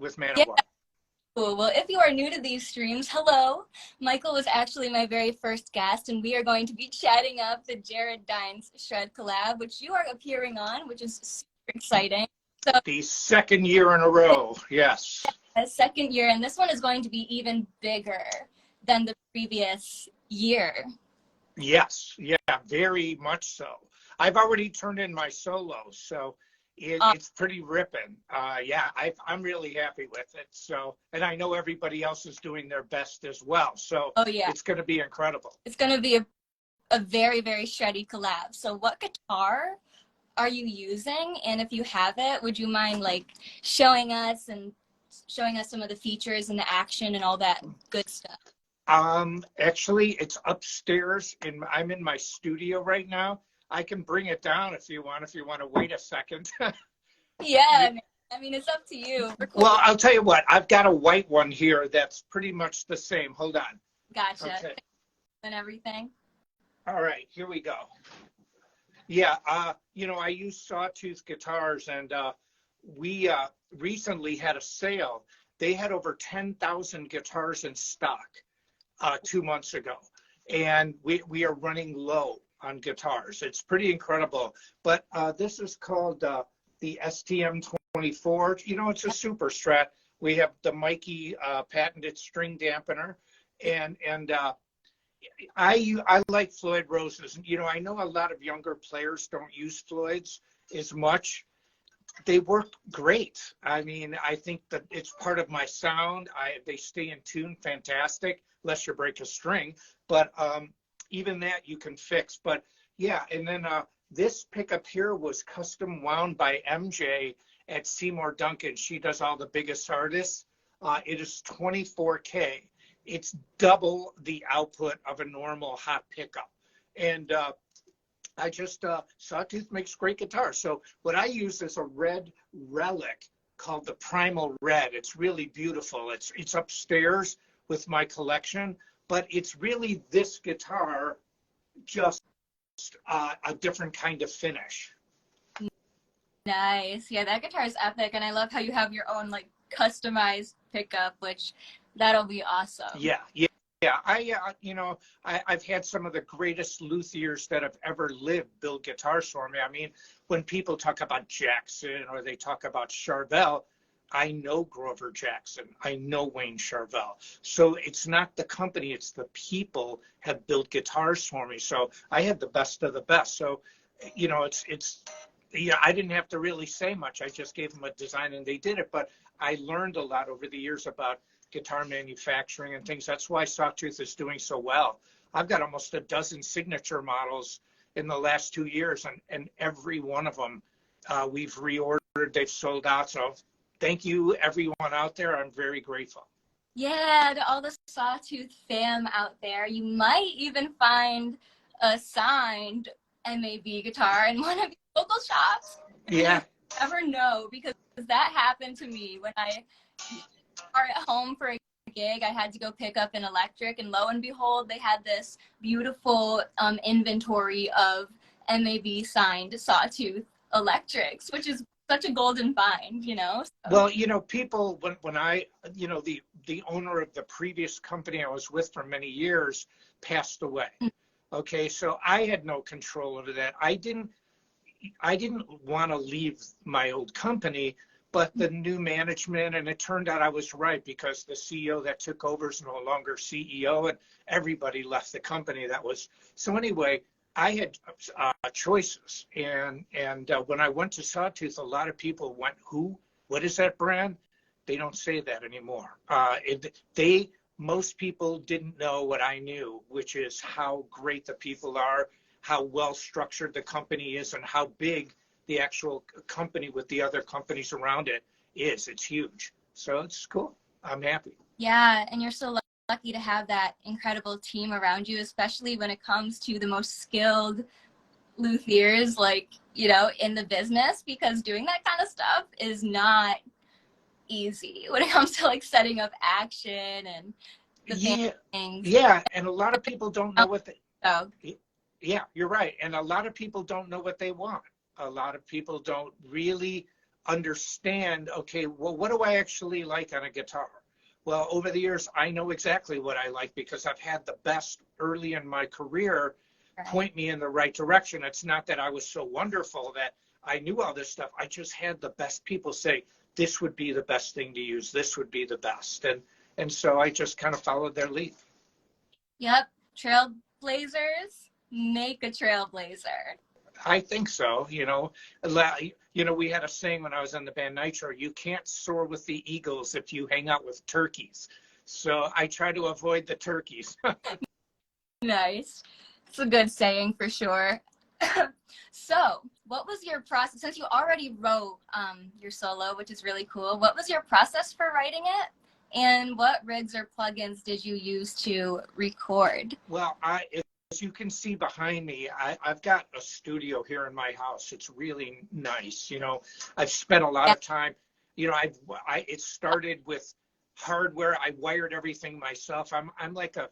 with Man Yeah. of War. Cool. Well, if you are new to these streams, hello. Michael was actually my very first guest, and we are going to be chatting up the Jared Dines Shred collab, which you are appearing on, which is super exciting. So, the second year in a row, yes. A second year, and this one is going to be even bigger than the previous year. Yes, yeah, very much so. I've already turned in my solo, so it's pretty ripping. Yeah, I'm really happy with it. So, and I know everybody else is doing their best as well. So it's going to be incredible. It's going to be a very, very shreddy collab. So what guitar are you using? And if you have it, would you mind like showing us some of the features and the action and all that good stuff? Actually, it's upstairs, and I'm in my studio right now. I can bring it down if you want to wait a second. Yeah, I mean, it's up to you. Well, I'll tell you what, I've got a white one here that's pretty much the same. Hold on. Gotcha. Okay. And everything. All right, here we go. Yeah, you know, I use Sawtooth guitars, and we recently had a sale. They had over 10,000 guitars in stock 2 months ago, and we are running low on guitars. It's pretty incredible. But this is called the STM-24. You know, it's a super strat. We have the M.A.C.E. patented string dampener, and I like Floyd Roses. You know, I know a lot of younger players don't use Floyds as much. They work great. I mean, I think that it's part of my sound. They stay in tune fantastic, unless you break a string. But even that you can fix. But yeah, and then this pickup here was custom wound by MJ at Seymour Duncan. She does all the biggest artists. It is 24K. It's double the output of a normal hot pickup. And I just, Sawtooth makes great guitars. So what I use is a red relic called the Primal Red. It's really beautiful. It's upstairs with my collection, but it's really this guitar, just a different kind of finish. Nice. Yeah, that guitar is epic, and I love how you have your own like customized pickup, which that'll be awesome. Yeah. You know, I've had some of the greatest luthiers that have ever lived build guitars for me. I mean, when people talk about Jackson or they talk about Charvel, I know Grover Jackson. I know Wayne Charvel. So it's not the company, it's the people have built guitars for me. So I had the best of the best. So, you know, yeah, I didn't have to really say much. I just gave them a design and they did it. But I learned a lot over the years about guitar manufacturing and things. That's why Sawtooth is doing so well. I've got almost a dozen signature models in the last 2 years, and every one of them we've reordered. They've sold out. So thank you, everyone out there. I'm very grateful. Yeah, to all the Sawtooth fam out there, you might even find a signed M.A.C.E. guitar in one of your local shops. Yeah. You never know, because that happened to me when I are at home for a gig. I had to go pick up an electric, and lo and behold, they had this beautiful inventory of M.A.C.E. signed Sawtooth electrics, which is such a golden find, you know? So. Well, you know, people, when I, you know, the owner of the previous company I was with for many years passed away. Okay, so I had no control over that. I didn't want to leave my old company, but the new management, and it turned out I was right, because the CEO that took over is no longer CEO, and everybody left the company. So anyway, I had choices, and when I went to Sawtooth, a lot of people went, what is that brand? They don't say that anymore. Most people didn't know what I knew, which is how great the people are, how well structured the company is, and how big the actual company with the other companies around it is. It's huge. So it's cool. I'm happy. Yeah, and you're so lucky to have that incredible team around you, especially when it comes to the most skilled luthiers, like, you know, in the business, because doing that kind of stuff is not easy when it comes to like setting up action and the things. Yeah, and a lot of people don't know what they yeah, you're right. And a lot of people don't know what they want. A lot of people don't really understand, okay, well, what do I actually like on a guitar? Well, over the years, I know exactly what I like because I've had the best early in my career point me in the right direction. It's not that I was so wonderful that I knew all this stuff. I just had the best people say, this would be the best thing to use. This would be the best. And so I just kind of followed their lead. Yep. Trailblazers make a trailblazer. I think so. You know, we had a saying when I was in the band Nitro, you can't soar with the eagles if you hang out with turkeys. So I try to avoid the turkeys. Nice. It's a good saying for sure. So what was your process, since you already wrote your solo, which is really cool, what was your process for writing it? And what rigs or plugins did you use to record? Well, as you can see behind me, I've got a studio here in my house. It's really nice. You know, I've spent a lot of time, you know, it started with hardware. I wired everything myself. I'm like a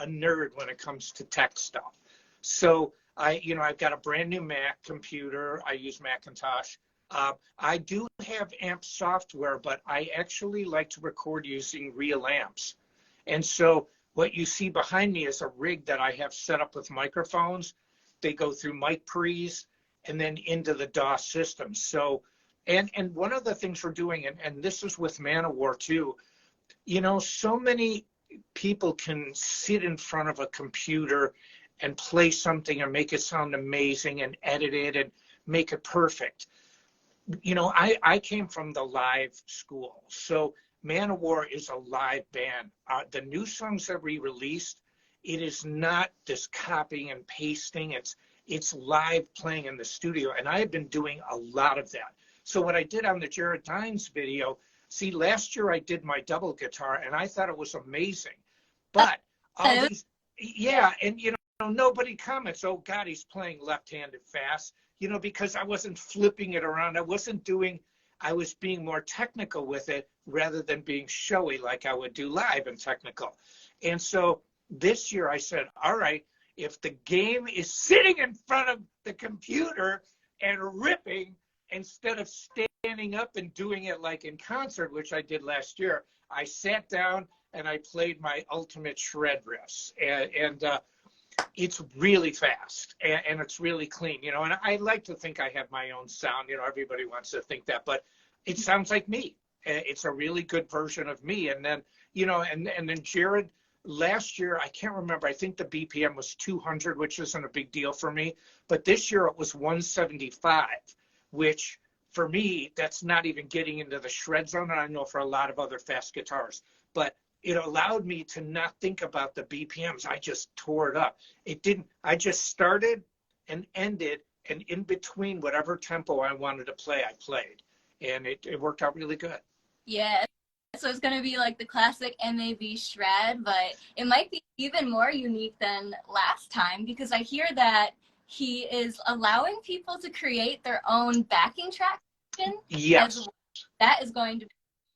nerd when it comes to tech stuff. So I've got a brand new Mac computer. I use Macintosh. I do have amp software, but I actually like to record using real amps. And so what you see behind me is a rig that I have set up with microphones. They go through mic pre's and then into the DAW system. So, and one of the things we're doing, and this is with Man-O-War too, you know, so many people can sit in front of a computer and play something and make it sound amazing and edit it and make it perfect. You know, I came from the live school. So Man-O-War is a live band. The new songs that we released, it is not this copying and pasting. It's live playing in the studio. And I have been doing a lot of that. So what I did on the Jared Dines video, see, last year I did my double guitar and I thought it was amazing. But all these, yeah, and you know, nobody comments, oh God, he's playing left-handed fast, you know, because I wasn't flipping it around. I was being more technical with it rather than being showy like I would do live and technical. And so this year I said, all right, if the game is sitting in front of the computer and ripping instead of standing up and doing it like in concert, which I did last year, I sat down and I played my ultimate shred riffs. And it's really fast and it's really clean, you know, and I like to think I have my own sound. You know, everybody wants to think that, but it sounds like me. It's a really good version of me. And then, you know, and then Jared, last year, I can't remember, I think the BPM was 200, which isn't a big deal for me. But this year it was 175, which for me, that's not even getting into the shred zone. And I know for a lot of other fast guitars, but it allowed me to not think about the BPMs. I just tore it up. It didn't, I just started and ended, and in between whatever tempo I wanted to play, I played. And it worked out really good. Yeah, so it's going to be like the classic M.A.C.E shred, but it might be even more unique than last time because I hear that he is allowing people to create their own backing track. Yes. That is going to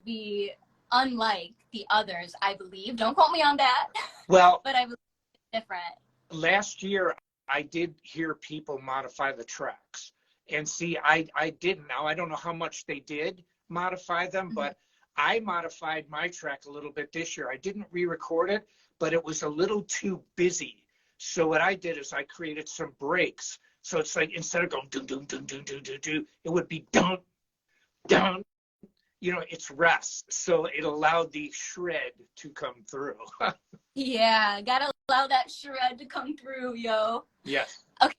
be unlike the others, I believe. Don't quote me on that. Well, but I believe it's different. Last year, I did hear people modify the tracks. And see, I didn't. Now, I don't know how much they did modify them, but I modified my track a little bit this year. I didn't re-record it, but it was a little too busy. So what I did is I created some breaks. So it's like instead of going do do do do do do do, it would be dun dun. You know, it's rest. So it allowed the shred to come through. Yeah, gotta allow that shred to come through, yo. Yes. Okay.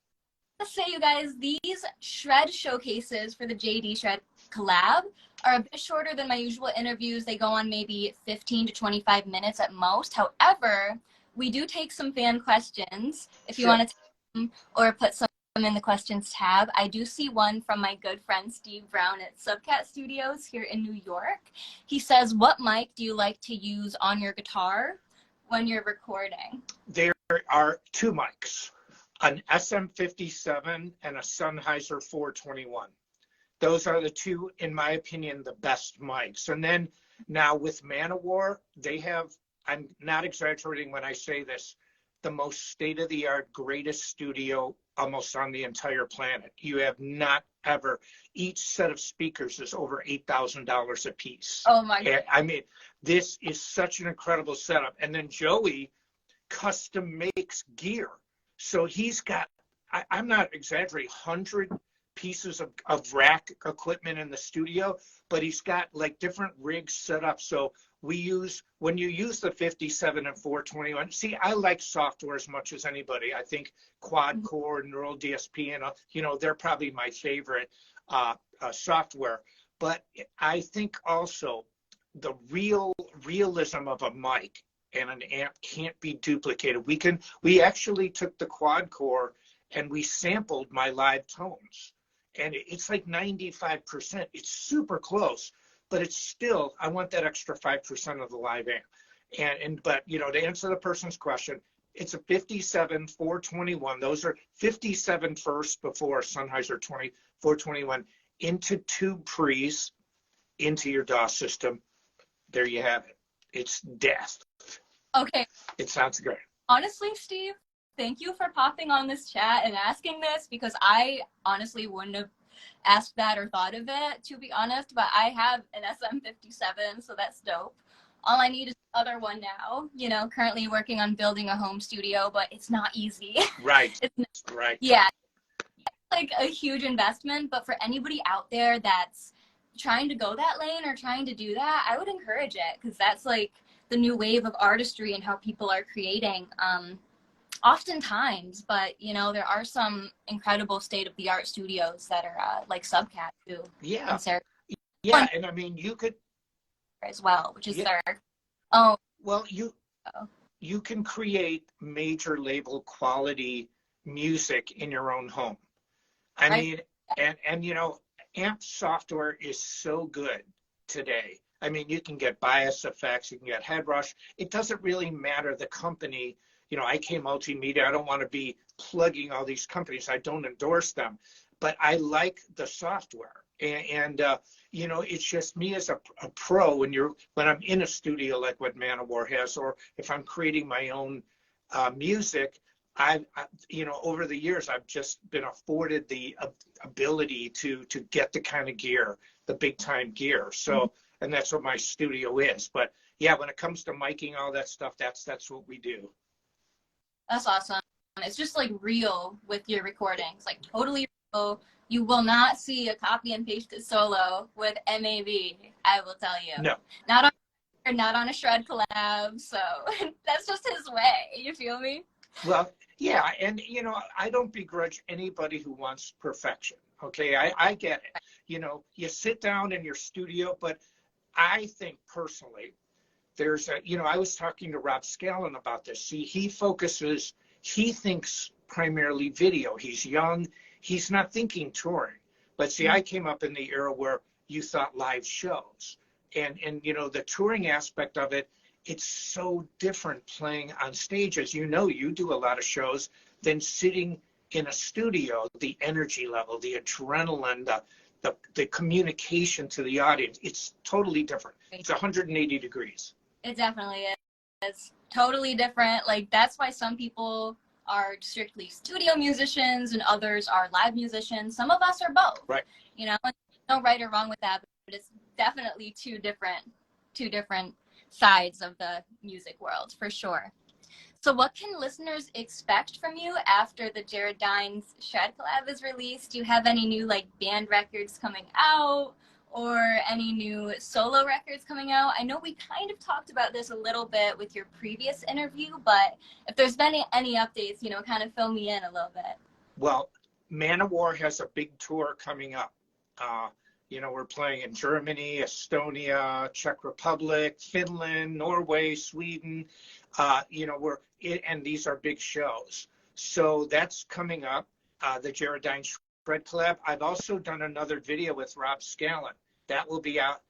Let's say, you guys, these shred showcases for the JD Shred collab are a bit shorter than my usual interviews. They go on maybe 15 to 25 minutes at most. However, we do take some fan questions if you want to take them or put some in the questions tab. I do see one from my good friend Steve Brown at Subcat Studios here in New York. He says, what mic do you like to use on your guitar when you're recording? There are two mics. An SM57 and a Sennheiser 421. Those are the two, in my opinion, the best mics. And then now with Man-O-War, they have, I'm not exaggerating when I say this, the most state-of-the-art, greatest studio almost on the entire planet. You have not ever, each set of speakers is over $8,000 a piece. Oh my God. I mean, this is such an incredible setup. And then Joey custom makes gear. So he's got, I'm not exaggerating, 100 pieces of rack equipment in the studio, but he's got like different rigs set up. So when you use the 57 and 421, see, I like software as much as anybody. I think quad core, neural DSP, and they're probably my favorite software. But I think also the realism of a mic and an amp can't be duplicated. We actually took the quad core and we sampled my live tones, and it's like 95%. It's super close, but it's still, I want that extra 5% of the live amp. But to answer the person's question, it's a 57 421. Those are 57 first before Sennheiser 421 into tube pre's into your DAW system. There you have it. It's death. Okay. It sounds great. Honestly, Steve, thank you for popping on this chat and asking this, because I honestly wouldn't have asked that or thought of it, to be honest, but I have an SM57, so that's dope. All I need is another one now. Currently working on building a home studio, but it's not easy. Right. Right. Yeah. It's like a huge investment, but for anybody out there that's trying to go that lane or trying to do that, I would encourage it, because that's like the new wave of artistry and how people are creating. Oftentimes, but there are some incredible state-of-the-art studios that are like Subcat too. Yeah. Yeah, and I mean, you could as well, which is their well, you can create major label quality music in your own home. I mean, and amp software is so good today. I mean, you can get bias effects, you can get head rush. It doesn't really matter the company. IK Multimedia, I don't want to be plugging all these companies. I don't endorse them, but I like the software. And it's just me as a pro when I'm in a studio like what Man-O-War has, or if I'm creating my own music, over the years, I've just been afforded the ability to get the kind of gear, the big time gear. So, and that's what my studio is. But yeah, when it comes to miking, all that stuff, that's what we do. That's awesome. It's just like real with your recordings, like totally real. You will not see a copy and pasted solo with M.A.C.E, I will tell you. No. Not on a shred collab. So that's just his way. You feel me? Well, yeah. And, I don't begrudge anybody who wants perfection. Okay. I get it. You sit down in your studio, but I think personally, I was talking to Rob Scallon about this. See, he thinks primarily video. He's young. He's not thinking touring. But see, I came up in the era where you thought live shows. And the touring aspect of it, it's so different playing on stage. As you do a lot of shows than sitting in a studio. The energy level, the adrenaline, the communication to the audience, it's totally different. It's 180 degrees. It definitely is. It's totally different. Like, that's why some people are strictly studio musicians and others are live musicians. Some of us are both. Right. No right or wrong with that, but it's definitely two different sides of the music world, for sure. So what can listeners expect from you after the Jared Dines Shred collab is released? Do you have any new band records coming out? Or any new solo records coming out? I know we kind of talked about this a little bit with your previous interview, but if there's been any updates, kind of fill me in a little bit. Well, Man-O-War has a big tour coming up. We're playing in Germany, Estonia, Czech Republic, Finland, Norway, Sweden. And these are big shows. So that's coming up, the Jared Dines Shred collab. I've also done another video with Rob Scallon. That will be out.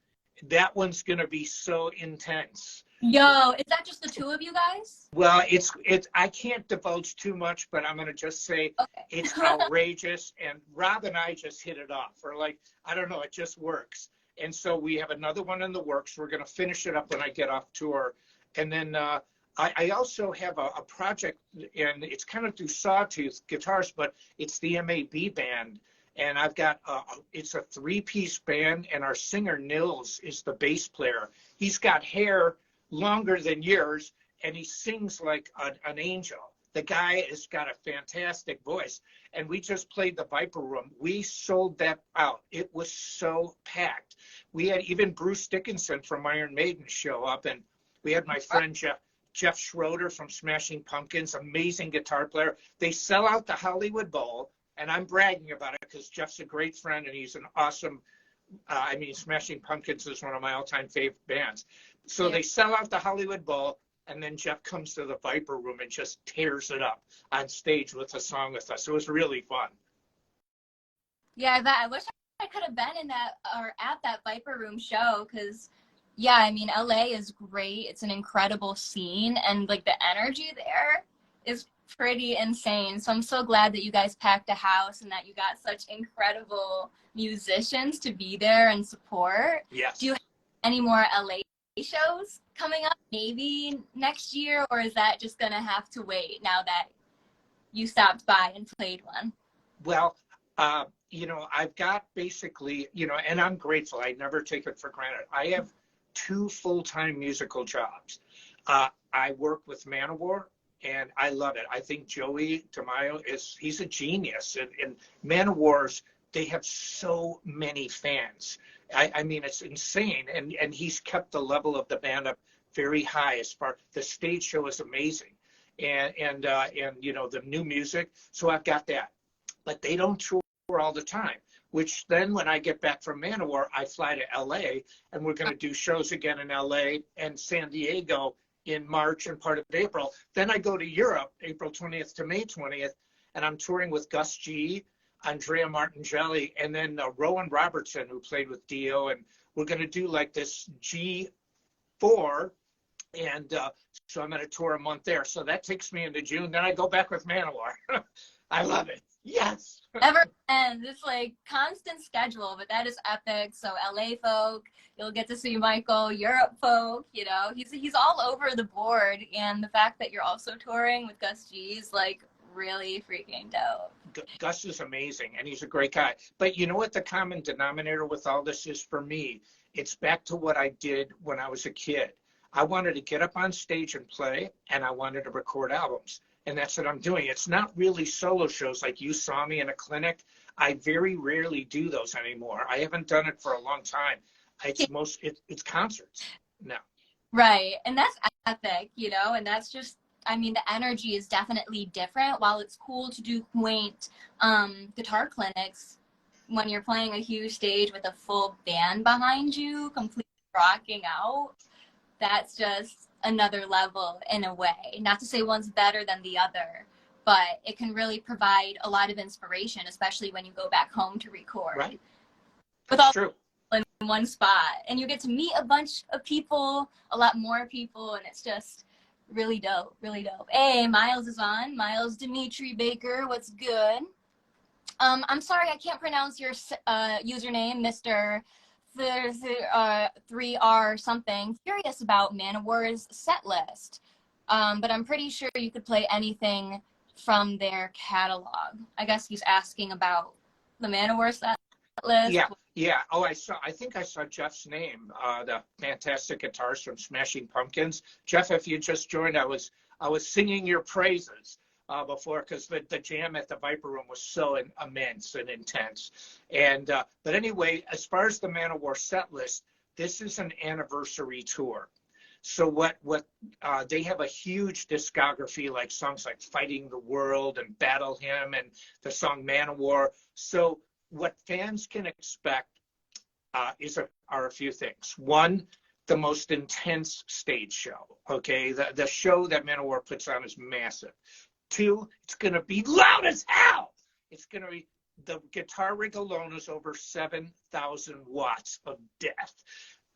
That one's going to be so intense. Yo, is that just the two of you guys? Well, it's I can't divulge too much, but I'm going to just say It's outrageous. And Rob and I just hit it off. Or I don't know, it just works. And so we have another one in the works. We're going to finish it up when I get off tour. And then I also have a project, and it's kind of through Sawtooth Guitars, but it's the M.A.C.E band. And I've got, it's a 3-piece band, and our singer Nils is the bass player. He's got hair longer than yours, and he sings like an angel. The guy has got a fantastic voice. And we just played the Viper Room. We sold that out. It was so packed. We had even Bruce Dickinson from Iron Maiden show up, and we had my friend Jeff Schroeder from Smashing Pumpkins, amazing guitar player. They sell out the Hollywood Bowl, and I'm bragging about it because Jeff's a great friend and he's an awesome, I mean, Smashing Pumpkins is one of my all-time favorite bands. So they sell out the Hollywood Bowl, and then Jeff comes to the Viper Room and just tears it up on stage with a song with us. It was really fun. Yeah, I wish I could have been in that or at that Viper Room show because, yeah, I mean, LA is great. It's an incredible scene, and like the energy there is pretty insane. So I'm so glad that you guys packed a house and that you got such incredible musicians to be there and support. Yes. Do you have any more LA shows coming up maybe next year, or is that just gonna have to wait now that you stopped by and played one? Well, you know, I've got basically, you know, and I'm grateful. I never take it for granted. I have 2 full-time musical jobs. I work with Man-O-War, and I love it. I think Joey DeMaio he's a genius. And Man-O-Wars, they have so many fans. I mean, it's insane. And he's kept the level of the band up very high as far, the stage show is amazing. And you know, the new music. So I've got that. But they don't tour all the time, which then when I get back from Man-O-War, I fly to LA, and we're going to do shows again in LA and San Diego in March and part of April. Then I go to Europe, April 20th to May 20th, and I'm touring with Gus G, Andrea Martingeli, and then Rowan Robertson, who played with Dio, and we're going to do like this G4, and so I'm going to tour a month there. So that takes me into June. Then I go back with Man-O-War. I love it. Yes. Never ends. It's like constant schedule, but that is epic. So LA folk, you'll get to see Michael. Europe folk, you know, he's all over the board. And the fact that you're also touring with Gus G is like really freaking dope. Gus is amazing, and he's a great guy. But you know what the common denominator with all this is for me? It's back to what I did when I was a kid. I wanted to get up on stage and play, and I wanted to record albums. And that's what I'm doing. It's not really solo shows like you saw me in a clinic. I very rarely do those anymore. I haven't done it for a long time. It's concerts now. Right. And that's epic, you know, and that's just, I mean, the energy is definitely different. While it's cool to do quaint guitar clinics, when you're playing a huge stage with a full band behind you, completely rocking out, that's just another level in a way. Not to say one's better than the other, but it can really provide a lot of inspiration, especially when you go back home to record. Right. With all true. In one spot. And you get to meet a bunch of people, a lot more people, and it's just really dope, really dope. Hey, Miles is on. Miles Dimitri Baker, what's good? I'm sorry, I can't pronounce your username, Mr. 3R something. Curious about Man-O-War's set list, but I'm pretty sure you could play anything from their catalog. I guess he's asking about the Man-O-War set list. Yeah. Oh, I think I saw Jeff's name, the fantastic guitarist from Smashing Pumpkins. Jeff, if you just joined, I was singing your praises before, because the jam at the Viper Room was so immense and intense. And but anyway, as far as the Man-O-War set list, this is an anniversary tour. So what they have a huge discography, like songs like Fighting the World and Battle Hymn and the song Man-O-War. So what fans can expect are a few things. One, the most intense stage show. Okay, the show that Man-O-War puts on is massive. 2, it's going to be loud as hell. It's going to be, the guitar rig alone is over 7,000 watts of depth.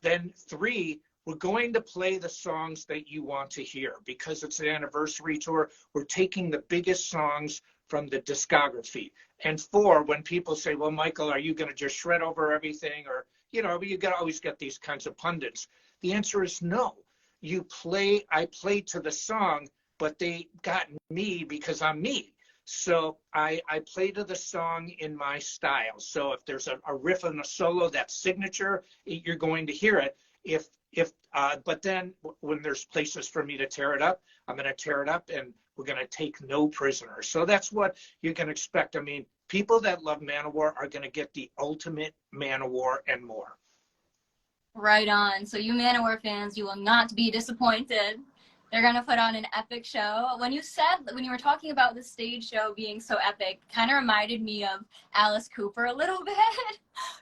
Then 3, we're going to play the songs that you want to hear. Because it's an anniversary tour, we're taking the biggest songs from the discography. And 4, when people say, well, Michael, are you going to just shred over everything? Or, you know, you always get these kinds of pundits. The answer is no. I play to the song, but they got me because I'm me. So I play to the song in my style. So if there's a riff and a solo that's signature, you're going to hear it. But then when there's places for me to tear it up, I'm going to tear it up, and we're going to take no prisoners. So that's what you can expect. I mean, people that love Manowar are going to get the ultimate Manowar and more. Right on. So you Manowar fans, you will not be disappointed. They're going to put on an epic show. When you were talking about the stage show being so epic, kind of reminded me of Alice Cooper a little bit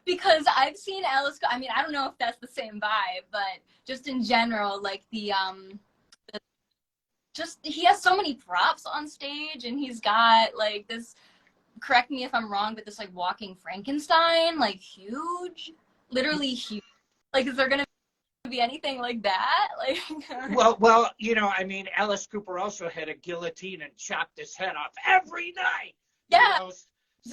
because I've seen Alice. I mean, I don't know if that's the same vibe, but just in general, like he has so many props on stage, and he's got like this, correct me if I'm wrong, but this like walking Frankenstein, like huge, literally huge. Like, is there going to be anything like that? Like, well, I mean, Alice Cooper also had a guillotine and chopped his head off every night. Yeah.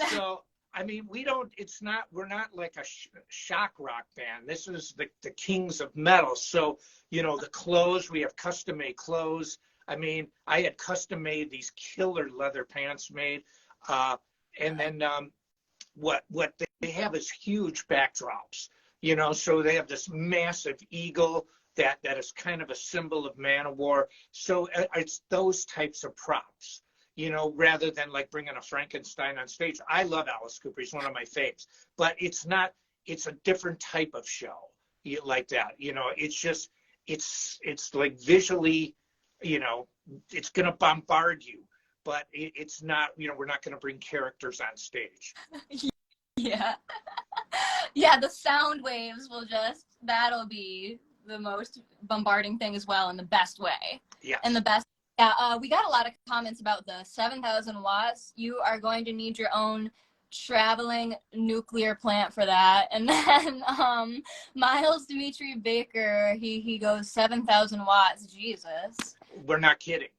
So I mean, we're not like a shock rock band. This is the kings of metal. So the clothes, we have custom made clothes. I mean, I had custom made these killer leather pants made, and then what they have is huge backdrops. So they have this massive eagle that is kind of a symbol of Manowar. So it's those types of props, rather than like bringing a Frankenstein on stage. I love Alice Cooper. He's one of my faves, but it's a different type of show like that. It's just, it's like visually, it's going to bombard you, but it's not, we're not going to bring characters on stage. Yeah. Yeah, the sound waves that'll be the most bombarding thing as well, in the best way. Yeah. In the best. Yeah, we got a lot of comments about the 7,000 watts. You are going to need your own traveling nuclear plant for that. And then Miles Dimitri Baker, he goes 7,000 watts. Jesus. We're not kidding.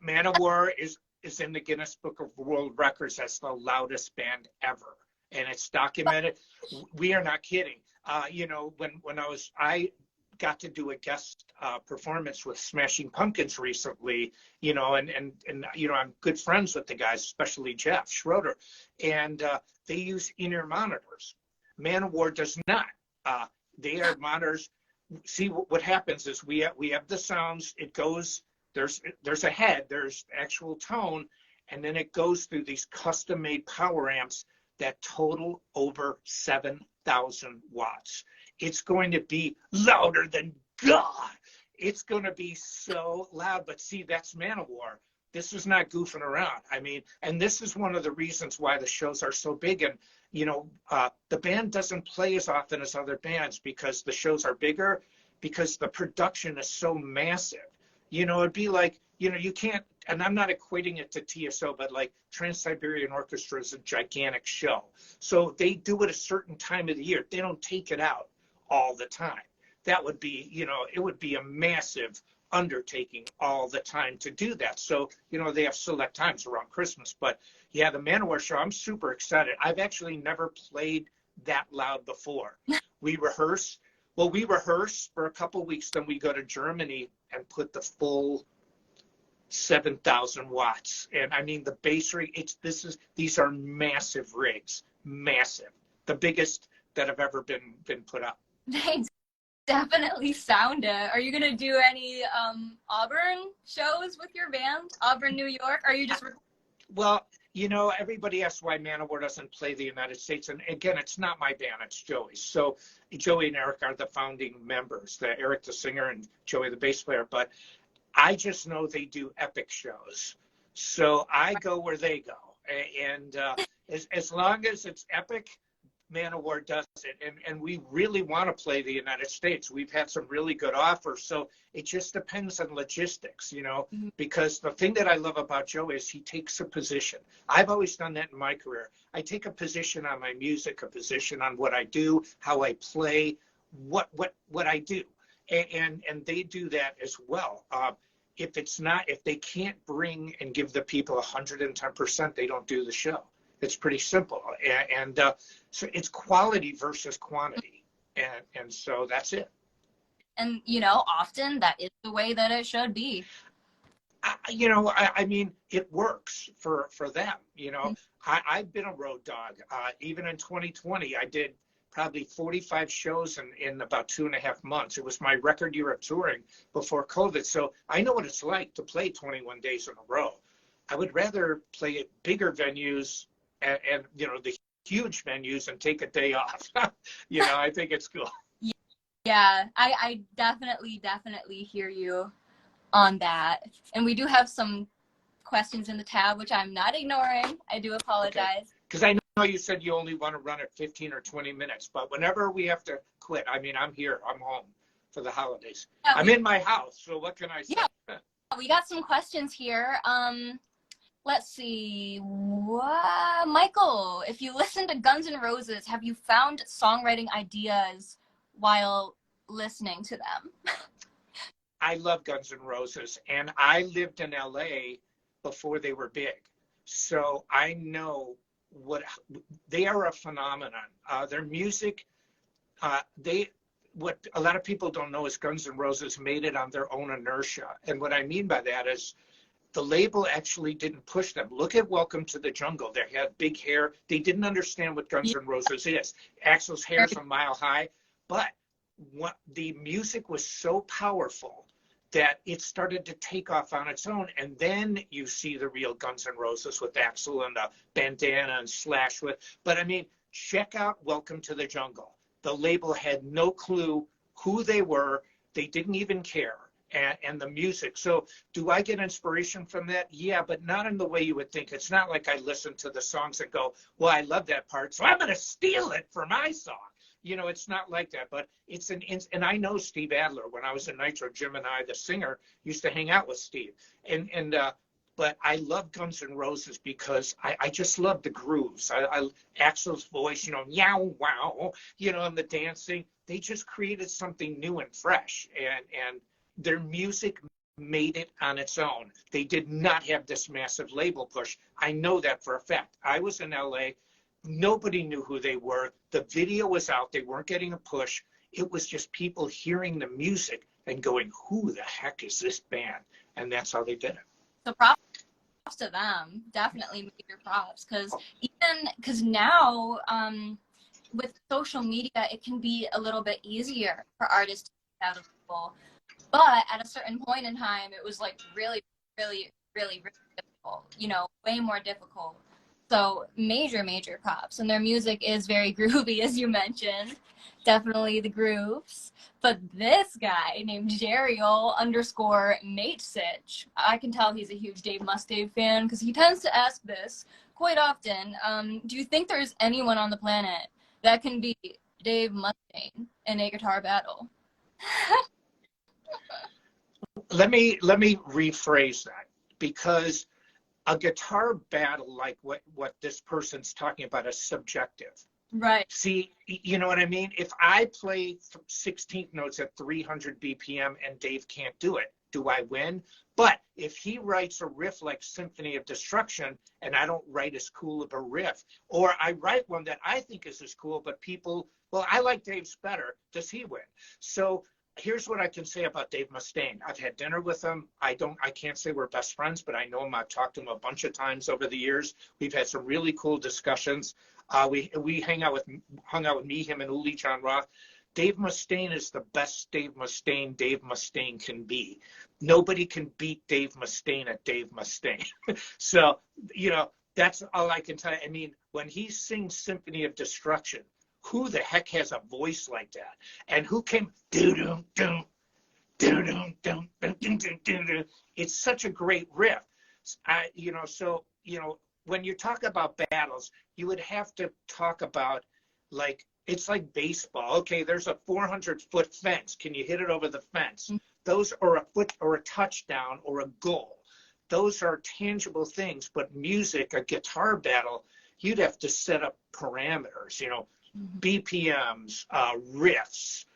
Manowar is in the Guinness Book of World Records as the loudest band ever. And it's documented. We are not kidding. When I got to do a guest performance with Smashing Pumpkins recently, and I'm good friends with the guys, especially Jeff Schroeder, and they use in-ear monitors. Manowar does not. They are monitors. See, what happens is we have the sounds. It goes. There's a head. There's actual tone, and then it goes through these custom-made power amps that total over 7,000 watts. It's going to be louder than God. It's going to be so loud. But see, that's Manowar. This is not goofing around. I mean, and this is one of the reasons why the shows are so big. And, the band doesn't play as often as other bands because the shows are bigger, because the production is so massive. It'd be like, you can't, and I'm not equating it to TSO, but like Trans-Siberian Orchestra is a gigantic show. So they do it a certain time of the year. They don't take it out all the time. That would be, it would be a massive undertaking all the time to do that. So, they have select times around Christmas. But yeah, the Manowar show, I'm super excited. I've actually never played that loud before. We rehearse for a couple of weeks, then we go to Germany and put the full 7,000 watts. And I mean, the bass rig, these are massive rigs, massive. The biggest that have ever been put up. They definitely sound it. Are you going to do any Auburn shows with your band? Auburn, New York? Are you just... Well, everybody asks why Manowar doesn't play the United States. And again, it's not my band, it's Joey's. So Joey and Eric are the founding members, Eric the singer and Joey the bass player. But I just know they do epic shows. So I go where they go. And as long as it's epic, Manowar does it. And we really want to play the United States. We've had some really good offers. So it just depends on logistics, because the thing that I love about Joe is he takes a position. I've always done that in my career. I take a position on my music, a position on what I do, how I play, what I do. And they do that as well. If they can't bring and give the people 110%, they don't do the show. It's pretty simple. So it's quality versus quantity. And so that's it. And, you know, often that is the way that it should be. I mean, it works for them. I've been a road dog. Even in 2020, I did probably 45 shows in about 2.5 months. It was my record year of touring before COVID. So I know what it's like to play 21 days in a row. I would rather play at bigger venues and the huge venues and take a day off. I think it's cool. Yeah, I definitely hear you on that. And we do have some questions in the tab, which I'm not ignoring. I do apologize. Because I know you said you only want to run it 15 or 20 minutes, but whenever we have to quit, I mean, I'm here. I'm home for the holidays. Yeah, I'm in my house, so what can I say? Yeah, we got some questions here. Let's see. Michael, if you listen to Guns N' Roses, have you found songwriting ideas while listening to them? I love Guns N' Roses, and I lived in LA before they were big. So I know what they are, a phenomenon. Their music, what a lot of people don't know is Guns N' Roses made it on their own inertia. And what I mean by that is the label actually didn't push them. Look at Welcome to the Jungle. They had big hair. They didn't understand what Guns N' Roses is. Axl's hair's a mile high, but the music was so powerful that it started to take off on its own. And then you see the real Guns N' Roses with Axl and a bandana and Slash with. But I mean, check out Welcome to the Jungle. The label had no clue who they were. They didn't even care. And the music. So do I get inspiration from that? Yeah, but not in the way you would think. It's not like I listen to the songs and go, well, I love that part, so I'm going to steal it for my song. It's not like that, but and I know Steve Adler. When I was in Nitro, Jim and I, the singer, used to hang out with Steve. But I love Guns N' Roses because I just love the grooves. Axl's voice, yow, wow, and the dancing. They just created something new and fresh, and their music made it on its own. They did not have this massive label push. I know that for a fact. I was in LA. Nobody knew who they were. The video was out. They weren't getting a push. It was just people hearing the music and going, who the heck is this band? And that's how they did it. So props to them. Definitely major props. Because now with social media, it can be a little bit easier for artists to get out of people. But at a certain point in time, it was like really, really, really, really difficult, way more difficult. So major props. And their music is very groovy, as you mentioned. Definitely the grooves. But this guy named Jerial_MateSitch, I can tell he's a huge Dave Mustaine fan because he tends to ask this quite often. Do you think there's anyone on the planet that can beat Dave Mustaine in a guitar battle? Let me rephrase that, because a guitar battle like what this person's talking about is subjective. Right. See, you know what I mean? If I play 16th notes at 300 BPM and Dave can't do it, do I win? But if he writes a riff like Symphony of Destruction and I don't write as cool of a riff, or I write one that I think is as cool, but people, well, I like Dave's better, does he win? So here's what I can say about Dave Mustaine. I've had dinner with him. I can't say we're best friends, but I know him. I've talked to him a bunch of times over the years. We've had some really cool discussions. We hung out with me, him, and Uli John Roth. Dave Mustaine is the best Dave Mustaine can be. Nobody can beat Dave Mustaine at Dave Mustaine. So, that's all I can tell you. I mean, when he sings Symphony of Destruction, who the heck has a voice like that? And who came do-dum, dum, do-dum, dum, dum, dum, dum, dum, dum. It's such a great riff. When you talk about battles, you would have to talk about, like, it's like baseball. Okay, there's a 400-foot fence. Can you hit it over the fence? Those are a foot or a touchdown or a goal. Those are tangible things. But music, a guitar battle, you'd have to set up parameters, BPMs, riffs,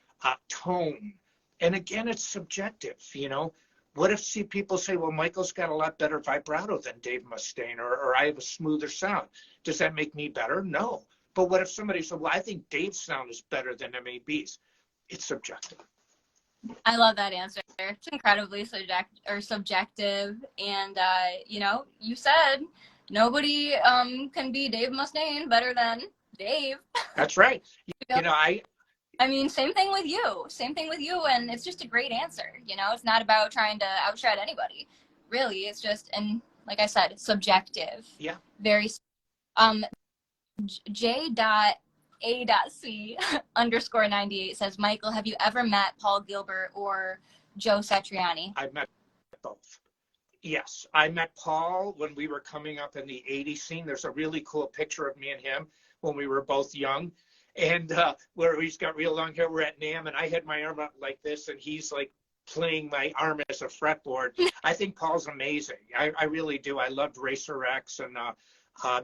tone. And again, it's subjective, What if people say, well, Michael's got a lot better vibrato than Dave Mustaine, or I have a smoother sound. Does that make me better? No. But what if somebody said, well, I think Dave's sound is better than M.A.C.E.'s? It's subjective. I love that answer. It's incredibly subjective, and you know, you said nobody can be Dave Mustaine better than Dave. That's right. You know, I mean, same thing with you. Same thing with you, and it's just a great answer. You know, it's not about trying to outshine anybody. Really, it's just, and like I said, subjective. Yeah. Very. J.A.C _98 says, Michael, have you ever met Paul Gilbert or Joe Satriani? I've met both. Yes, I met Paul when we were coming up in the 80s scene. There's a really cool picture of me and him when we were both young, and where he's got real long hair. We're at NAMM, and I had my arm up like this, and he's like playing my arm as a fretboard. I think Paul's amazing. I really do. I loved Racer X, and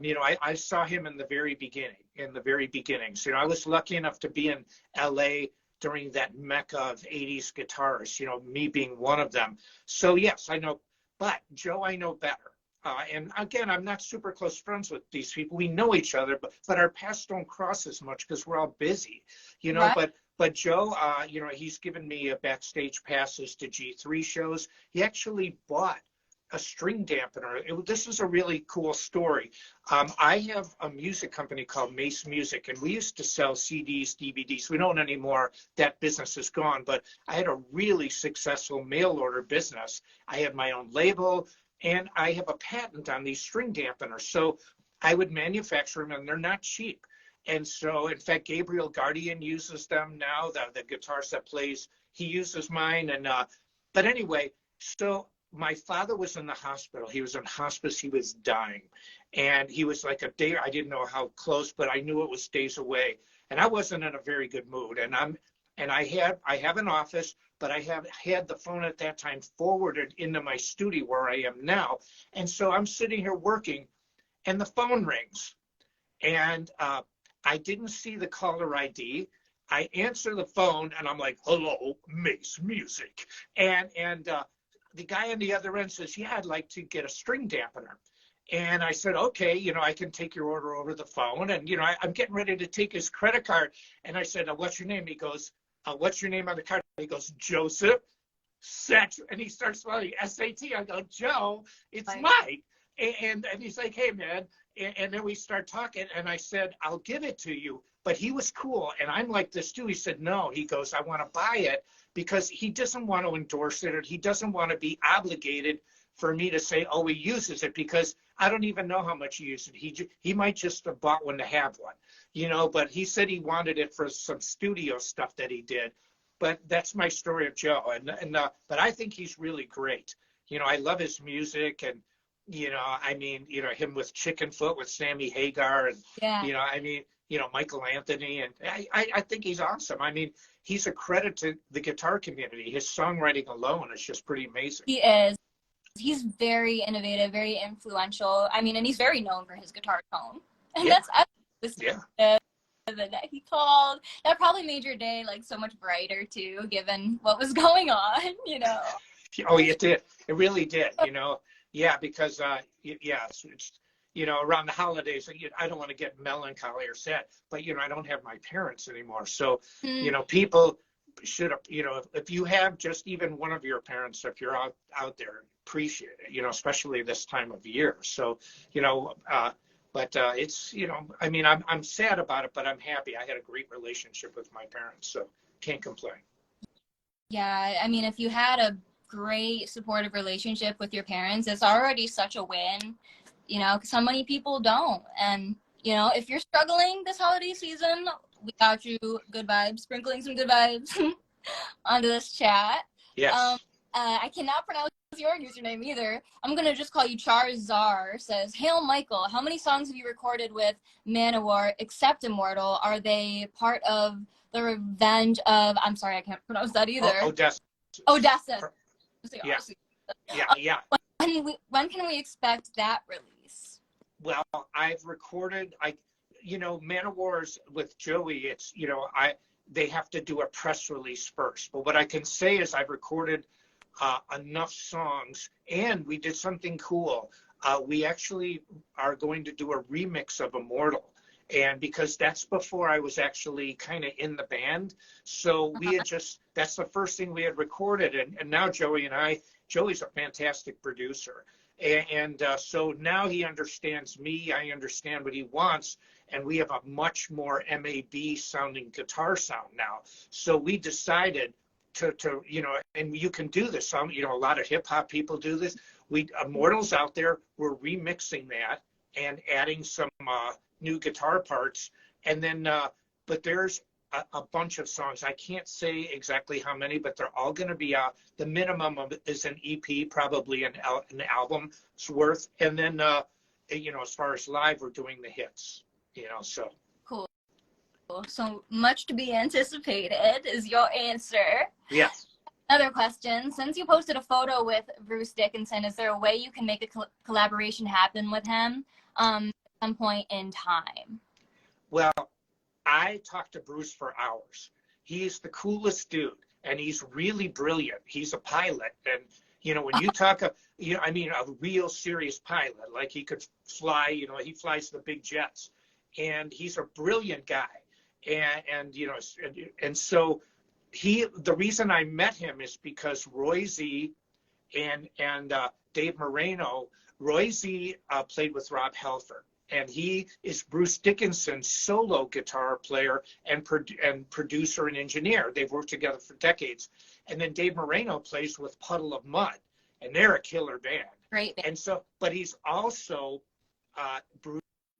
you know, I saw him in the very beginnings. You know, I was lucky enough to be in LA during that mecca of 80s guitarists, you know, me being one of them. So yes, I know, but Joe, I know better. And again, I'm not super close friends with these people. We know each other, but our paths don't cross as much because we're all busy, you know, right. But Joe, you know, he's given me backstage passes to G3 shows. He actually bought a string dampener. This is a really cool story. I have a music company called M.A.C.E Music, and we used to sell CDs, DVDs. We don't anymore. That business is gone, but I had a really successful mail order business. I had my own label, and I have a patent on these string dampeners. So I would manufacture them, and they're not cheap. And so, in fact, Gabriel Guardian uses them now, the guitarist that plays, he uses mine. And but anyway, so my father was in the hospital. He was in hospice. He was dying. And he was like a day, I didn't know how close, but I knew it was days away. And I wasn't in a very good mood. And I have an office, but I have had the phone at that time forwarded into my studio where I am now. And so I'm sitting here working, and the phone rings. And I didn't see the caller ID. I answer the phone, and I'm like, hello, M.A.C.E Music. And the guy on the other end says, yeah, I'd like to get a string dampener. And I said, okay, you know, I can take your order over the phone. And, you know, I'm getting ready to take his credit card. And I said, what's your name? He goes, what's your name on the card? He goes, Joseph Satch. And he starts spelling S-A-T. I go, Joe, it's Mike. And he's like, hey, man. And then we start talking. And I said, I'll give it to you. But he was cool. And I'm like this, too. He said, no. He goes, I want to buy it. Because he doesn't want to endorse it, or he doesn't want to be obligated for me to say, oh, he uses it, because I don't even know how much he uses it. He might just have bought one to have one, you know, but he said he wanted it for some studio stuff that he did. But that's my story of Joe. But I think he's really great. You know, I love his music, and, you know, I mean, you know, him with Chicken Foot with Sammy Hagar, and, you know, I mean, you know, Michael Anthony, and I think he's awesome. I mean, he's a credit to the guitar community. His songwriting alone is just pretty amazing. He is. He's very innovative, very influential. I mean, and he's very known for his guitar tone. And that's the that he called. That probably made your day like so much brighter too, given what was going on, you know. Oh, it did. It really did, you know. Yeah, because it's you know, around the holidays, I don't want to get melancholy or sad, but, you know, I don't have my parents anymore. So, you know, people should, you know, if you have just even one of your parents, if you're out there, appreciate it, you know, especially this time of year. So, you know, but it's, you know, I mean, I'm sad about it, but I'm happy. I had a great relationship with my parents, so can't complain. Yeah, I mean, if you had a great supportive relationship with your parents, it's already such a win. You know, so many people don't. And, you know, if you're struggling this holiday season, we got you good vibes, sprinkling some good vibes onto this chat. Yes. I cannot pronounce your username either. I'm going to just call you Charzar. Says, Hail Michael, how many songs have you recorded with Manowar except Immortal? Are they part of the Revenge of, I'm sorry, I can't pronounce that either. Odessa. Odessa. Yeah. When can we expect that release? Well, I've recorded, you know, Manowars with Joey, it's, you know, they have to do a press release first. But what I can say is I've recorded enough songs, and we did something cool. We actually are going to do a remix of Immortal. And because that's before I was actually kind of in the band. So we had that's the first thing we had recorded. And now Joey's a fantastic producer. And so now he understands me. I understand what he wants. And we have a much more M.A.C.E sounding guitar sound now. So we decided to and you can do this. A lot of hip hop people do this. Immortals out there, we're remixing that and adding some new guitar parts. And then, but there's a bunch of songs. I can't say exactly how many, but they're all going to be out. The minimum of is an EP, probably an album's worth. And then, as far as live, we're doing the hits, so. Cool. So much to be anticipated is your answer. Yes. Another question. Since you posted a photo with Bruce Dickinson, is there a way you can make a collaboration happen with him at some point in time? Well, I talked to Bruce for hours. He's the coolest dude, and he's really brilliant. He's a pilot, and when you talk, a real serious pilot, like he could fly. He flies the big jets, and he's a brilliant guy, and so the reason I met him is because Roy Z and Dave Moreno. Roy Z played with Rob Halford, and he is Bruce Dickinson's solo guitar player and producer and engineer. They've worked together for decades. And then Dave Moreno plays with Puddle of Mud, and they're a killer band. Great. And so, but he's also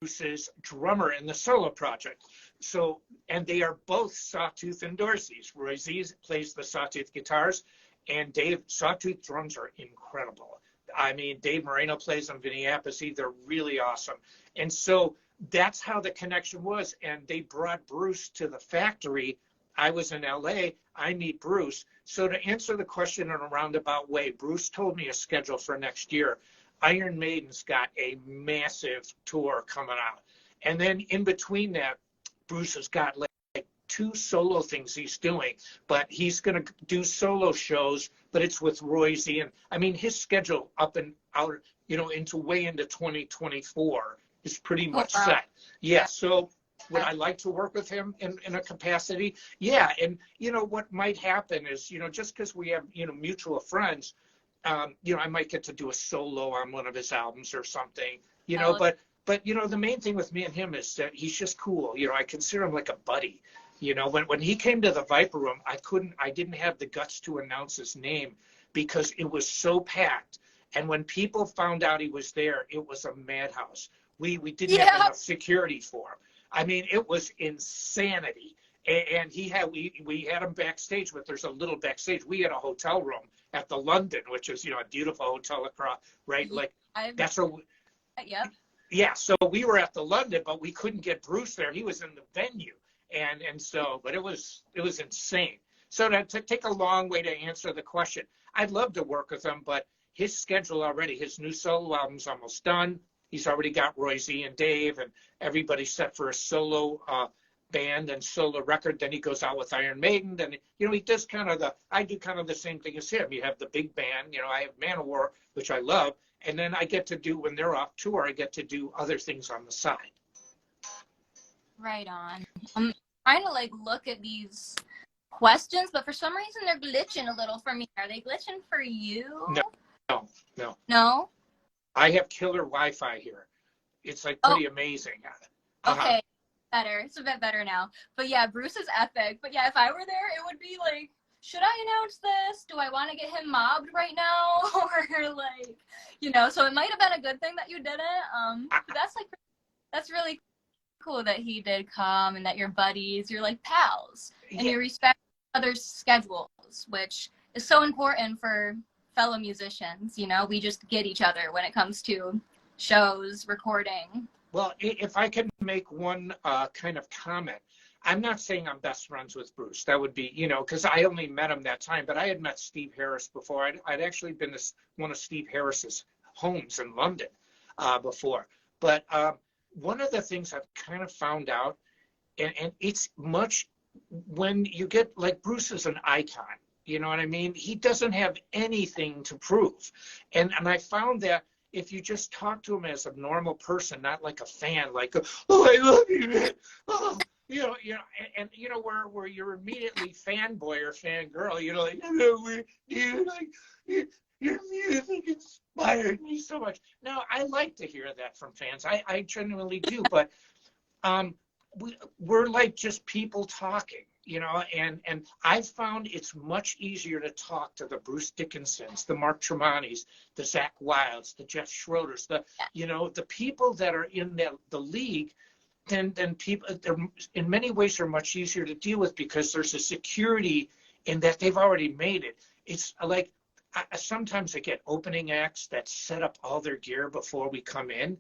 Bruce's drummer in the solo project. So, and they are both Sawtooth endorsees. Roy Z plays the Sawtooth guitars, and Sawtooth drums are incredible. I mean, Dave Moreno plays on Vinny Appice. They're really awesome. And so that's how the connection was. And they brought Bruce to the factory. I was in LA. I meet Bruce. So to answer the question in a roundabout way, Bruce told me a schedule for next year. Iron Maiden's got a massive tour coming out. And then in between that, Bruce has got like 2 solo things he's doing, but he's going to do solo shows, but it's with Roy Z. And I mean, his schedule up and out, into way into 2024 is pretty much set. Yeah. So would I like to work with him in a capacity? Yeah. And what might happen is, just because we have, mutual friends, I might get to do a solo on one of his albums or something, but the main thing with me and him is that he's just cool. I consider him like a buddy. When he came to the Viper Room, I didn't have the guts to announce his name because it was so packed. And when people found out he was there, it was a madhouse. We didn't have enough security for him. I mean, it was insanity. And we had him backstage, but there's a little backstage. We had a hotel room at the London, which is, a beautiful hotel across, right? Like that's where. Yep. Yeah. So we were at the London, but we couldn't get Bruce there. He was in the venue. And so, but it was insane. So to take a long way to answer the question, I'd love to work with him, but his schedule already, his new solo album's almost done. He's already got Roy Z and Dave, and everybody's set for a solo band and solo record. Then he goes out with Iron Maiden. Then he does I do kind of the same thing as him. You have the big band. I have Manowar, which I love, and then I get to do, when they're off tour, I get to do other things on the side. Right on. I'm trying to look at these questions, but for some reason they're glitching a little for me. Are they glitching for you? No. No? I have killer Wi-Fi here. It's pretty amazing. Okay, better. It's a bit better now. But yeah, Bruce is epic. But yeah, if I were there, it would be like, should I announce this? Do I want to get him mobbed right now? Or so it might have been a good thing that you didn't. But that's really cool that he did come and that you're buddies, you're like pals, and you respect others' schedules, which is so important for fellow musicians. We just get each other when it comes to shows, recording. Well, if I can make one kind of comment, I'm not saying I'm best friends with Bruce. That would be, because I only met him that time, but I had met Steve Harris before. I'd actually been to one of Steve Harris's homes in London before. But one of the things I've kind of found out, and it's much, when you get, Bruce is an icon, you know what I mean? He doesn't have anything to prove. And I found that if you just talk to him as a normal person, not like a fan, like, oh, I love you, man. Oh, and where you're immediately fanboy or fangirl, like, dude, like, your music inspired me so much. Now, I like to hear that from fans. I genuinely do, but we're like just people talking, and I've found it's much easier to talk to the Bruce Dickinsons, the Mark Tremontis, the Zach Wilds, the Jeff Schroeders, the people that are in the league, then people, in many ways, are much easier to deal with because there's a security in that they've already made it. It's like, sometimes I get opening acts that set up all their gear before we come in.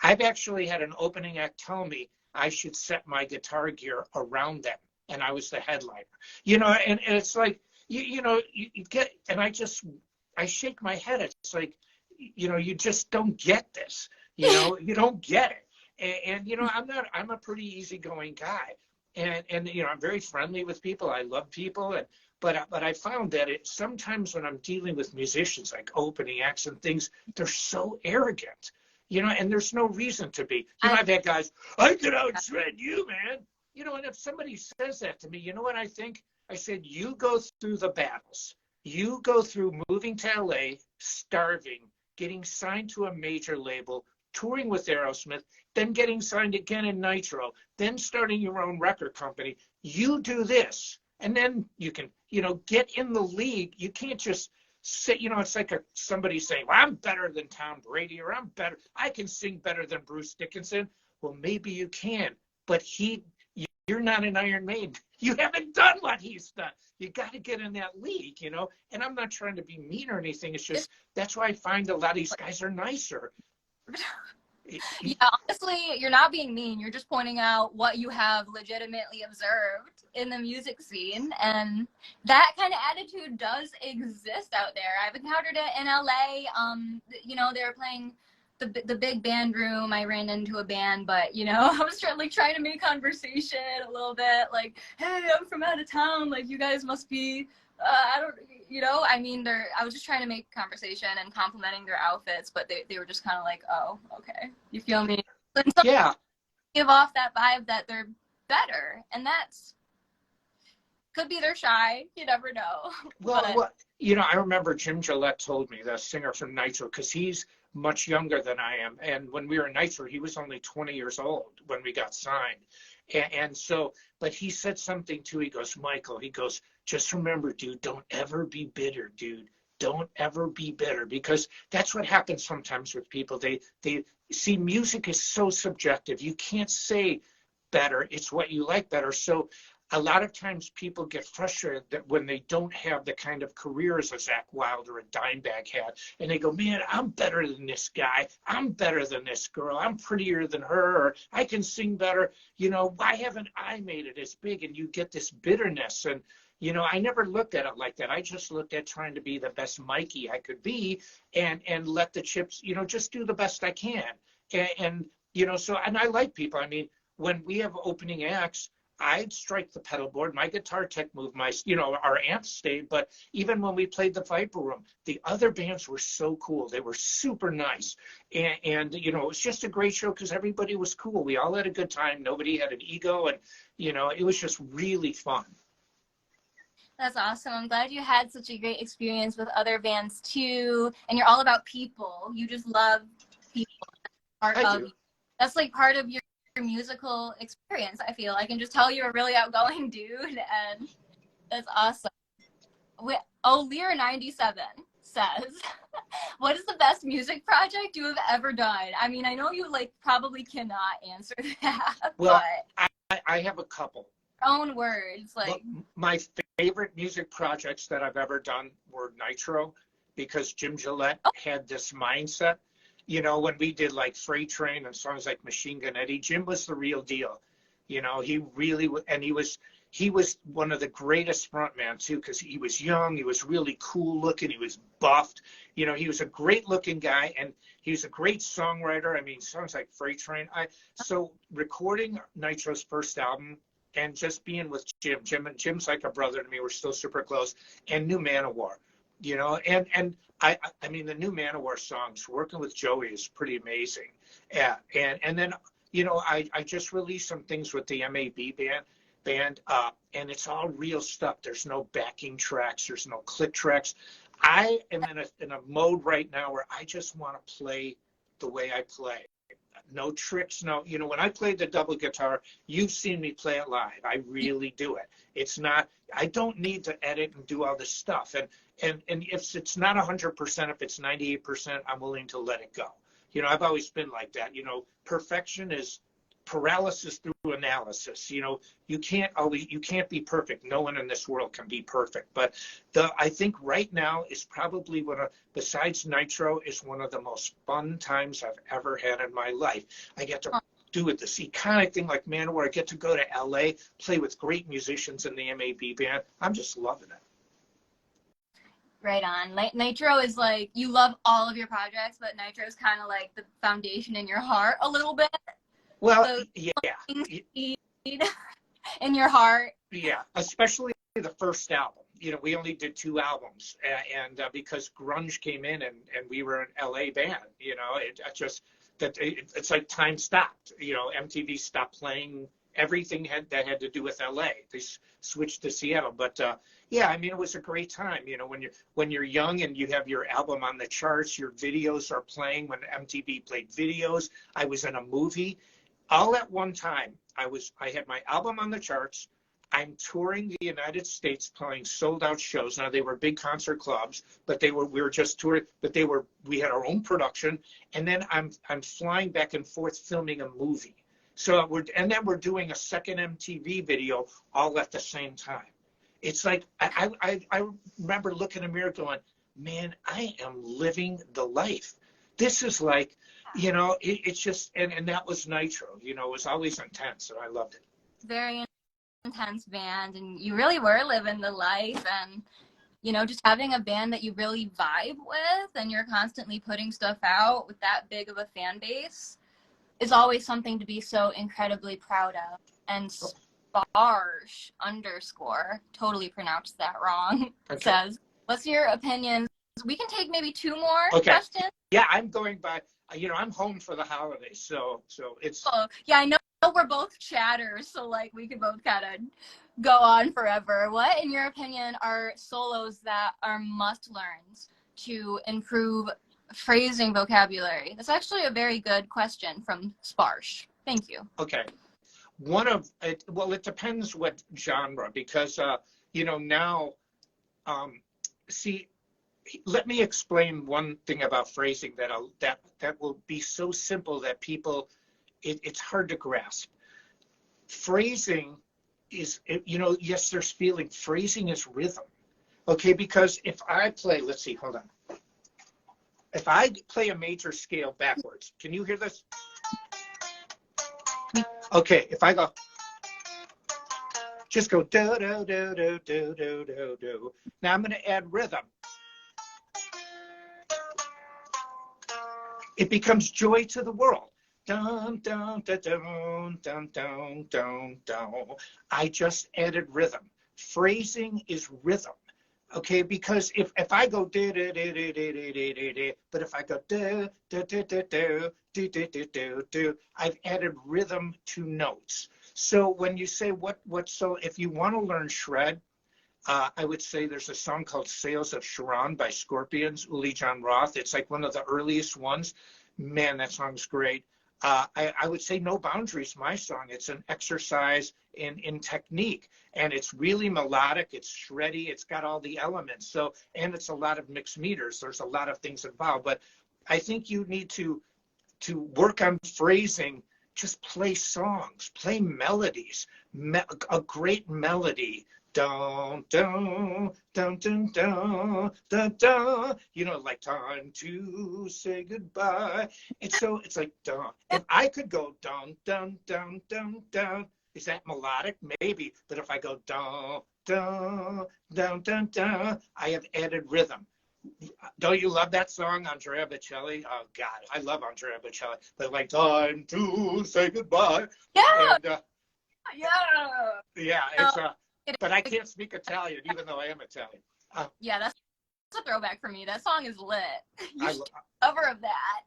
I've actually had an opening act tell me I should set my guitar gear around them, and I was the headliner. And it's like, you get, and I shake my head. It's like, you just don't get this. You don't get it. And I'm a pretty easygoing guy, and I'm very friendly with people. I love people, but I found that sometimes when I'm dealing with musicians, like opening acts and things, they're so arrogant, and there's no reason to be. I've had guys, I could out-shred you, man. And if somebody says that to me, you know what I think? I said, you go through the battles. You go through moving to LA, starving, getting signed to a major label, touring with Aerosmith, then getting signed again in Nitro, then starting your own record company. You do this, and then you can, get in the league. You can't just say, it's like somebody saying, well, I'm better than Tom Brady, or I can sing better than Bruce Dickinson. Well, maybe you can, but you're not an Iron Maiden. You haven't done what he's done. You got to get in that league, and I'm not trying to be mean or anything. It's just, that's why I find a lot of these guys are nicer. Yeah, honestly, you're not being mean. You're just pointing out what you have legitimately observed in the music scene, and that kind of attitude does exist out there. I've encountered it in LA. They were playing the big band room. I ran into a band, but I was trying to make conversation a little bit, like, hey, I'm from out of town. Like, you guys must be. I was just trying to make conversation and complimenting their outfits, but they were just kind of like, oh, okay. You feel me? Yeah. Give off that vibe that they're better, and that's could be they're shy. You never know. Well, I remember Jim Gillette told me, the singer from Nitro, because he's much younger than I am, and when we were in Nitro, he was only 20 years old when we got signed. And so, but he said something too. He goes, Michael, just remember, dude, don't ever be bitter, dude. Don't ever be bitter, because that's what happens sometimes with people. They see, music is so subjective. You can't say better. It's what you like better. So a lot of times people get frustrated that when they don't have the kind of careers a Zach Wild or a Dimebag had, and they go, man, I'm better than this guy. I'm better than this girl. I'm prettier than her, or I can sing better. Why haven't I made it as big? And you get this bitterness. And, I never looked at it like that. I just looked at trying to be the best Mikey I could be, and let the chips, just do the best I can. And I like people. I mean, when we have opening acts, I'd strike the pedal board. My guitar tech moved our amps stayed. But even when we played the Viper Room, the other bands were so cool. They were super nice. And it was just a great show because everybody was cool. We all had a good time. Nobody had an ego. And, it was just really fun. That's awesome. I'm glad you had such a great experience with other bands too. And you're all about people. You just love people. That's like part of your musical experience. I feel I can just tell you're a really outgoing dude, and that's awesome. Lear 97 says, what is the best music project you have ever done? I mean, I know you probably cannot answer that. Well, but I have a couple. Own words. My favorite music projects that I've ever done were Nitro, because Jim Gillette had this mindset. When we did Freight Train and songs like Machine Gun Eddie, Jim was the real deal. He really, and he was one of the greatest frontmen too, because he was young, he was really cool looking, he was buffed. He was a great looking guy, and he was a great songwriter. I mean, songs like Freight Train. So recording Nitro's first album and just being with Jim's like a brother to me. We're still super close. And New Manowar, I mean, the new Manowar songs, working with Joey is pretty amazing. Yeah, and then, you know, I just released some things with the M.A.B. band, and it's all real stuff. There's no backing tracks. There's no click tracks. I am in a mode right now where I just want to play the way I play. No tricks, no, you know, when I play the double guitar, you've seen me play it live. I really do it. It's not, I don't need to edit and do all this stuff. And if it's not 100%, if it's 98%, I'm willing to let it go. You know, I've always been like that. You know, perfection is paralysis through analysis. You know, you can't be perfect. No one in this world can be perfect. But I think right now is probably besides Nitro, is one of the most fun times I've ever had in my life. I get to do it, this iconic thing like Manowar. I get to go to LA, play with great musicians in the M.A.B. band. I'm just loving it. Right on. Nitro is like, you love all of your projects, but Nitro is kind of like the foundation in your heart a little bit. Well, yeah. In your heart. Yeah, especially the first album. You know, we only did 2 albums, and because grunge came in and we were an LA band, you know, it's like time stopped. You know, MTV stopped playing everything that had to do with LA. They switched to Seattle, but yeah, I mean, it was a great time. You know, when you're young and you have your album on the charts, your videos are playing. When MTV played videos, I was in a movie. All at one time, I had my album on the charts. I'm touring the United States, playing sold out shows. Now, they were big concert clubs, but we were just touring, but we had our own production. And then I'm flying back and forth filming a movie. So then we're doing a second MTV video all at the same time. It's like, I remember looking in the mirror going, man, I am living the life. This is like, you know, it's just, and that was Nitro, you know, it was always intense, and I loved it. Very intense band, and you really were living the life, and, you know, just having a band that you really vibe with, and you're constantly putting stuff out with that big of a fan base is always something to be so incredibly proud of. And Sparsh _ totally pronounced that wrong, okay, says, what's your opinion? We can take maybe 2 more questions. Yeah, I'm going by, you know, I'm home for the holidays, so it's. Oh, yeah, I know we're both chatters, so like we could both kind of go on forever. What, in your opinion, are solos that are must-learns to improve phrasing vocabulary? That's actually a very good question from Sparsh. Thank you. Okay. Well, it depends what genre, because, you know, now, see, let me explain one thing about phrasing that will be so simple that people, it's hard to grasp. Phrasing is, you know, yes, there's feeling. Phrasing is rhythm. Okay, because if I play, let's see, hold on. If I play a major scale backwards, can you hear this? Okay, if I go, just go do do do do do do do do. Now I'm going to add rhythm. It becomes joy to the world. Dun, dun, dun, dun, dun, dun, dun, dun. I just added rhythm. Phrasing is rhythm. Okay, because if I go do do do do do do do do, but if I go do do do do do do do do do do, I've added rhythm to notes. So when you say so if you want to learn shred, I would say there's a song called Sails of Sharon by Scorpions, Uli John Roth. It's like one of the earliest ones. Man, that song's great. I would say No Boundaries, my song. It's an exercise in technique, and it's really melodic. It's shreddy. It's got all the elements. So, and it's a lot of mixed meters. There's a lot of things involved. But I think you need to work on phrasing. Just play songs, play melodies. A great melody. Dun, dun, dun, dun, dun, dun, dun. You know, like time to say goodbye. And so it's like dun. If I could go dun, dun, dun, dun, dun, is that melodic? Maybe. But if I go dun, dun, dun, dun, dun, I have added rhythm. Don't you love that song, Andrea Bocelli? Oh, God, I love Andrea Bocelli. But like time to say goodbye. Yeah. And, yeah. Yeah, it's but I can't speak Italian, even though I am Italian. Yeah, that's a throwback for me. That song is lit. You I, should do a cover of that.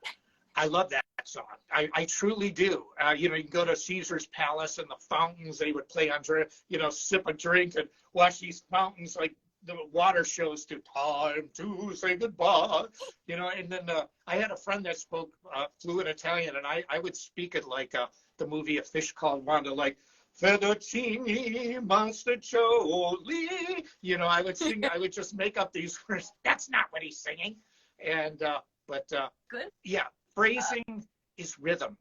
I love that song. I truly do. You know, you can go to Caesar's Palace and the fountains, they would play on, you know, sip a drink and watch these fountains like the water shows to time to say goodbye, you know. And then I had a friend that spoke fluent Italian, and I would speak it like the movie A Fish Called Wanda, like fettuccine monstaccioli. You know, I would sing, I would just make up these words. That's not what he's singing. And but Good. yeah, phrasing is rhythm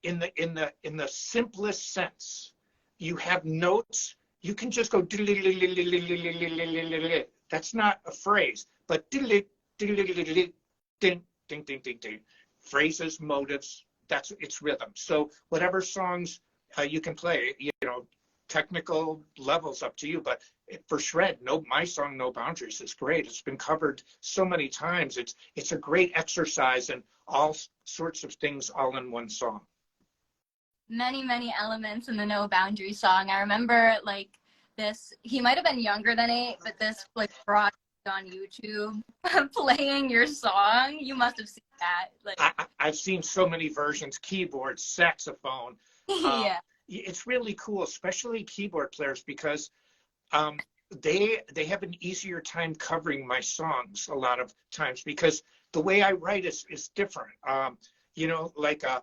in the simplest sense. You have notes. You can just go. That's not a phrase, but ding ding ding ding. Phrases, motives. It's rhythm. So whatever songs you can play, you know, technical levels up to you. But for shred, my song "No Boundaries" is great. It's been covered so many times. It's a great exercise in all sorts of things, all in one song. Many elements in the No Boundaries song. I remember like this. He might have been younger than 8, but this like broad on YouTube playing your song. You must have seen that. Like I've seen so many versions: keyboard, saxophone. yeah. It's really cool, especially keyboard players, because they have an easier time covering my songs a lot of times, because the way I write is different. You know, like I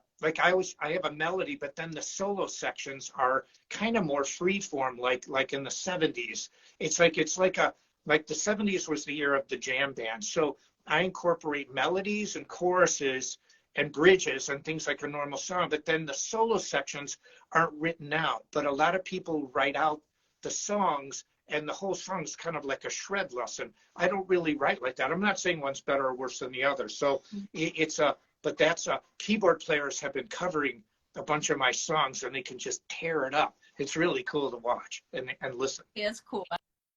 have a melody, but then the solo sections are kind of more freeform, like in the 70s. It's like the 70s was the year of the jam band. So I incorporate melodies and choruses and bridges and things like a normal song, but then the solo sections aren't written out. But a lot of people write out the songs, and the whole song's kind of like a shred lesson. I don't really write like that. I'm not saying one's better or worse than the other. So keyboard players have been covering a bunch of my songs, and they can just tear it up. It's really cool to watch and listen. Yeah, it's cool.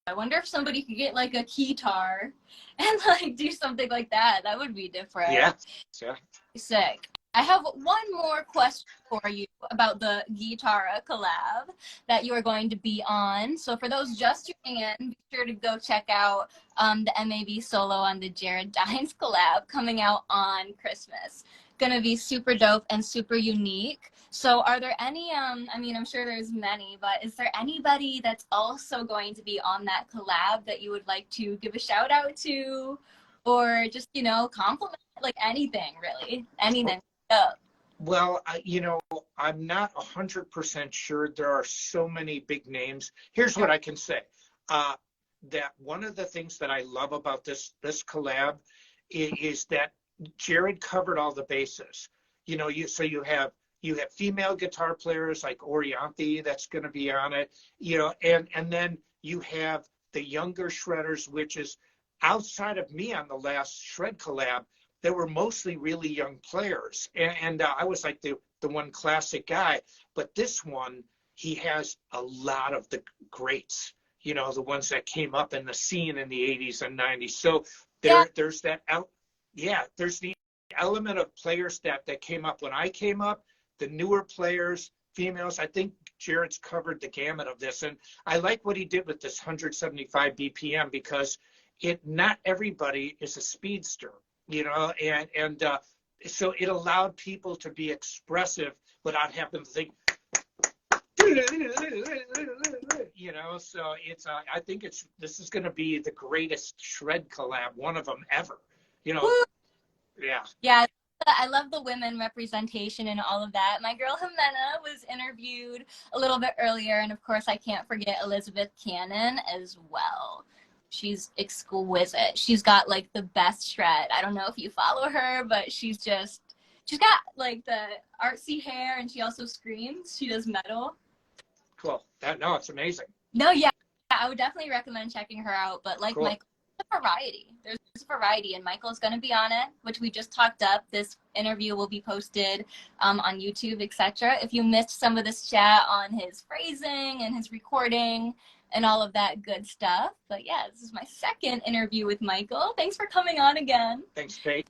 I wonder if somebody could get like a keytar and like do something like that. That would be different. Yeah. Sick. I have one more question for you about the Guitarra collab that you are going to be on. So for those just tuning in, be sure to go check out the M.A.C.E solo on the Jared Dines collab coming out on Christmas. Gonna be super dope and super unique. So are there any, I mean, I'm sure there's many, but is there anybody that's also going to be on that collab that you would like to give a shout out to, or just, you know, compliment, like anything really, anything? Well, you know, I'm not 100% sure. There are so many big names. Here's what I can say. That one of the things that I love about this collab is that Jared covered all the bases. You know, you have female guitar players like Orianthi that's going to be on it, you know, and then you have the younger shredders, which is outside of me on the last shred collab. They were mostly really young players, and I was like the one classic guy. But this one, he has a lot of the greats, you know, the ones that came up in the scene in the 80s and 90s. So there's that there's the element of players that came up when I came up, the newer players, females. I think Jared's covered the gamut of this, and I like what he did with this 175 BPM, because not everybody is a speedster. You know, and so it allowed people to be expressive without having to think, you know. So it's I think this is going to be the greatest shred collab, one of them ever. You know, yeah. I love the women representation and all of that. My girl Jimena was interviewed a little bit earlier, and of course I can't forget Elizabeth Cannon as well. She's exquisite. She's got like the best shred. I don't know if you follow her, but she's got like the artsy hair, and she also screams. She does metal. Cool. It's amazing. No, yeah, I would definitely recommend checking her out. But like, cool. Michael, there's a variety. There's a variety, and Michael's going to be on it, which we just talked up. This interview will be posted on YouTube, etc. If you missed some of this chat on his phrasing and his recording and all of that good stuff. But yeah, this is my second interview with Michael. Thanks for coming on again. Thanks, Cait.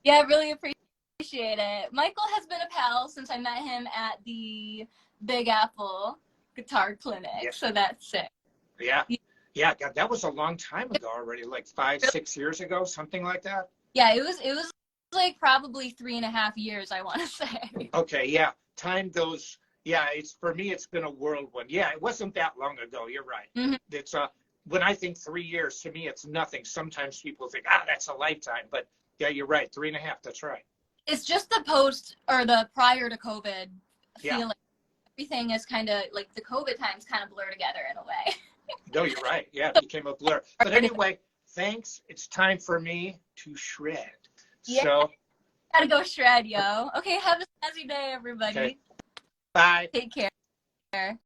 Yeah, I really appreciate it. Michael has been a pal since I met him at the Big Apple Guitar Clinic, so that's sick. Yeah. Yeah, God, that was a long time ago already, like 5, 6 years ago, something like that. Yeah, it was like probably 3.5 years, I want to say. Okay, yeah. Time goes. Yeah, it's for me. It's been a whirlwind. Yeah, it wasn't that long ago. You're right. Mhm. It's when I think 3 years, to me, it's nothing. Sometimes people think, ah, that's a lifetime. But yeah, you're right. 3.5. That's right. It's just the post or the prior to COVID Yeah. feeling. Everything is kind of like the COVID times kind of blur together in a way. No, you're right. Yeah, it became a blur. But anyway, thanks. It's time for me to shred. Yeah. So, Gotta go shred, yo. Okay, have a snazzy day, everybody. okay. Bye. Take care.